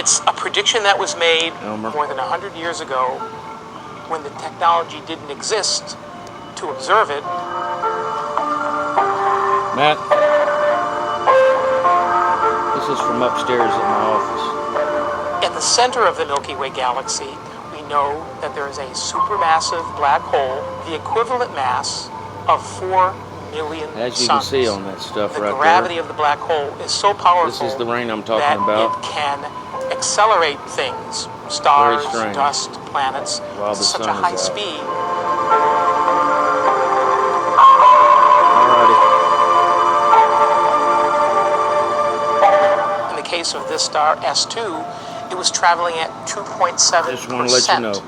It's a prediction that was made Elmer. more than 100 years ago when the technology didn't exist to observe it. Matt, this is from upstairs at my office. At the center of the Milky Way galaxy, we know that there is a supermassive black hole, the equivalent mass of 4 million As you suns. can see on that stuff The right gravity there. of the black hole is so powerful This is the rain I'm talking that about. it can accelerate things, stars, strange. dust, planets, While to the such a sun is high out. speed. Alrighty. In the case of this star S2, it was traveling at 2.7%. Just want to let you know.